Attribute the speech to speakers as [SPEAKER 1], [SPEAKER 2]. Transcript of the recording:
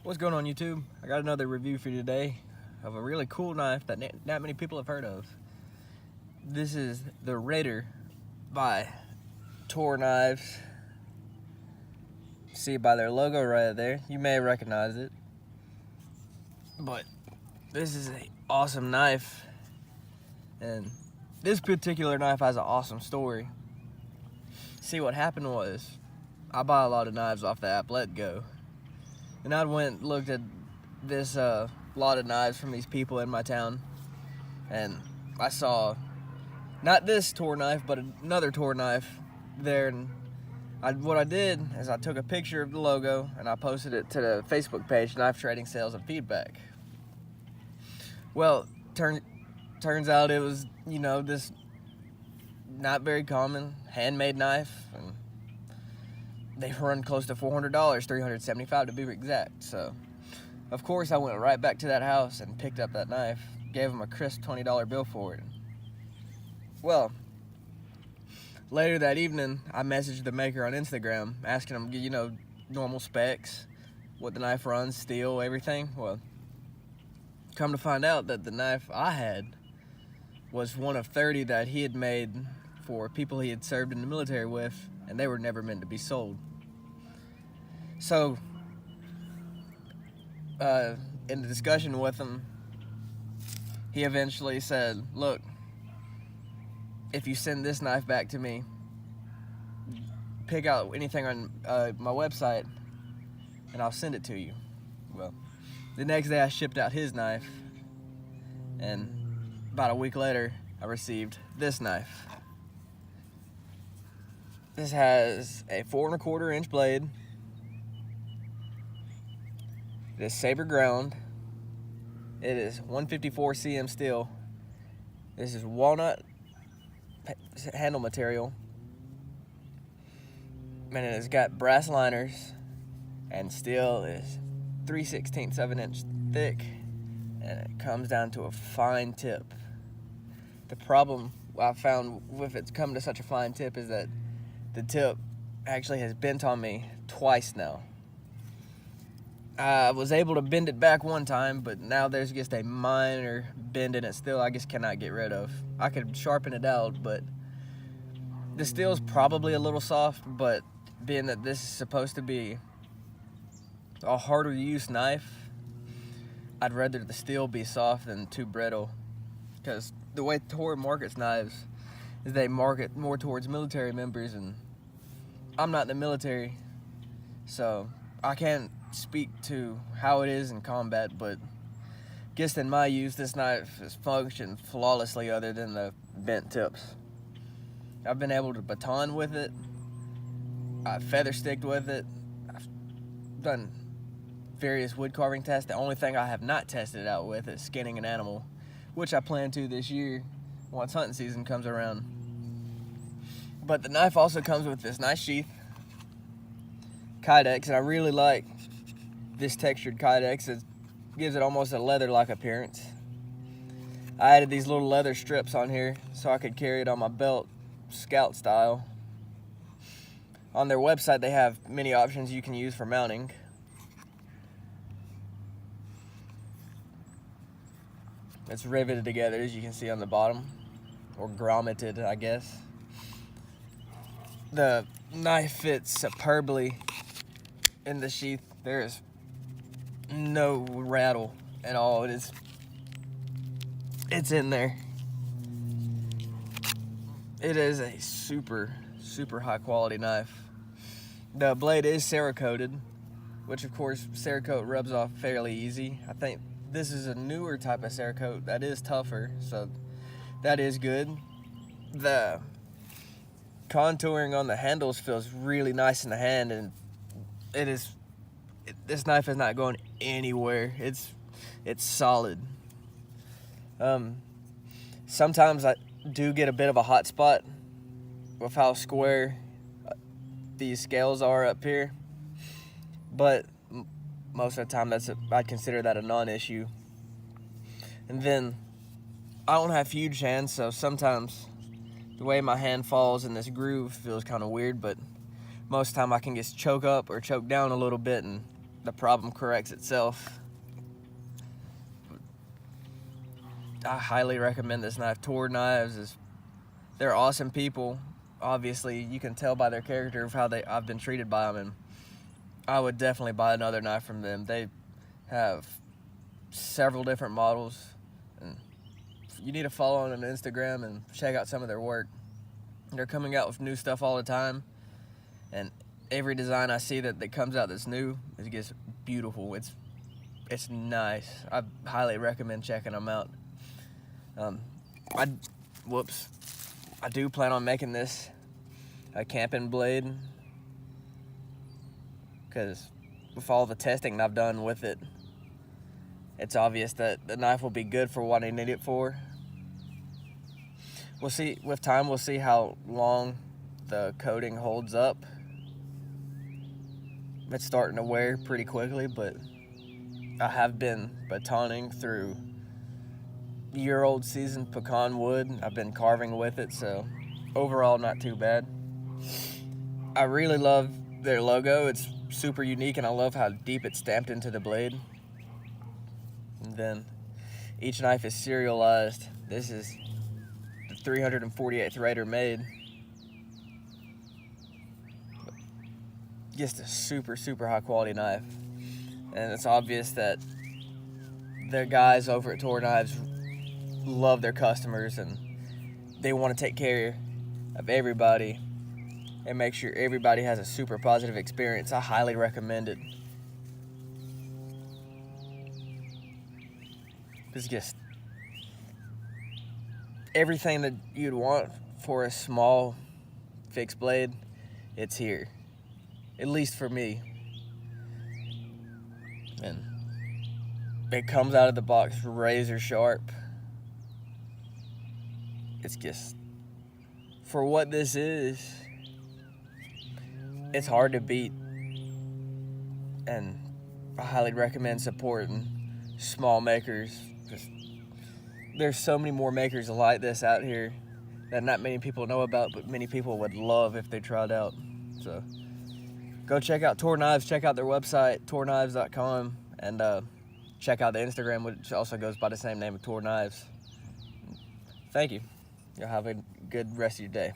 [SPEAKER 1] What's going on, YouTube? I got another review for you today of a really cool knife that not many people have heard of. This is the Raider by Toor Knives. See it by their logo right there. You may recognize it. But this is an awesome knife. And this particular knife has an awesome story. See, what happened was, I buy a lot of knives off the app Let Go. And I went and looked at this lot of knives from these people in my town, and I saw not this Toor knife, but another Toor knife there. And what I did is I took a picture of the logo and I posted it to the Facebook page, Knife Trading Sales and Feedback. Well, turns out it was, this not very common handmade knife, and they run close to $400, $375 to be exact. So, of course, I went right back to that house and picked up that knife, gave them a crisp $20 bill for it. Well, later that evening, I messaged the maker on Instagram, asking them, normal specs, what the knife runs, steel, everything. Well, come to find out that the knife I had was one of 30 that he had made for people he had served in the military with, and they were never meant to be sold. So, in the discussion with him, he eventually said, look, if you send this knife back to me, pick out anything on my website, and I'll send it to you. Well, the next day I shipped out his knife, and about a week later, I received this knife. This has a 4 1/4 inch blade. It is saber ground. It is 154 cm steel. This is walnut handle material. And it has got brass liners, and steel is 3/16 of an inch thick, and it comes down to a fine tip. The problem I found with it coming to such a fine tip is that the tip actually has bent on me twice now. I was able to bend it back one time, but now there's just a minor bend in it still I just cannot get rid of. I could sharpen it out, but the steel's probably a little soft, but being that this is supposed to be a harder use knife, I'd rather the steel be soft than too brittle, because the way Toor markets knives is they market more towards military members, and I'm not in the military, so I can't speak to how it is in combat, but just in my use, this knife has functioned flawlessly other than the bent tips. I've been able to baton with it, I've feather sticked with it, I've done various wood carving tests. The only thing I have not tested it out with is skinning an animal, which I plan to this year once hunting season comes around. But the knife also comes with this nice sheath, kydex, and I really like this textured kydex. It gives it almost a leather-like appearance. I added these little leather strips on here so I could carry it on my belt, scout style. On their website, they have many options you can use for mounting. It's riveted together, as you can see on the bottom, or grommeted, I guess. The knife fits superbly in the sheath. There is no rattle at all. It's in there. It is a super high quality knife. The blade is Cerakoted, which of course Cerakote rubs off fairly easy. I think this is a newer type of Cerakote that is tougher, so that is good. The contouring on the handles feels really nice in the hand, and this knife is not going anywhere. It's solid. Sometimes I do get a bit of a hot spot with how square these scales are up here, but most of the time I'd consider that a non-issue. And then I don't have huge hands, so sometimes the way my hand falls in this groove feels kind of weird, but most of the time I can just choke up or choke down a little bit, and the problem corrects itself. I highly recommend this knife. Toor Knives they're awesome people. Obviously, you can tell by their character of how I've been treated by them, and I would definitely buy another knife from them. They have several different models, and you need to follow them on Instagram and check out some of their work. They're coming out with new stuff all the time, and every design I see that comes out that's new, it gets beautiful. It's nice. I highly recommend checking them out. I do plan on making this a camping blade, because with all the testing I've done with it, it's obvious that the knife will be good for what I need it for. We'll see, with time we'll see how long the coating holds up. It's starting to wear pretty quickly, but I have been batoning through year-old seasoned pecan wood. I've been carving with it, so overall not too bad. I really love their logo. It's super unique, and I love how deep it's stamped into the blade. And then each knife is serialized. This is the 348th Raider made. Just a super, super high quality knife. And it's obvious that the guys over at Toor Knives love their customers, and they want to take care of everybody and make sure everybody has a super positive experience. I highly recommend it. It's just everything that you'd want for a small fixed blade, it's here. At least for me. And it comes out of the box razor sharp. It's just, for what this is, it's hard to beat. And I highly recommend supporting small makers. There's so many more makers like this out here that not many people know about, but many people would love if they tried out. So go check out Toor Knives, check out their website, toorknives.com, and check out the Instagram, which also goes by the same name of Toor Knives. Thank you. Y'all have a good rest of your day.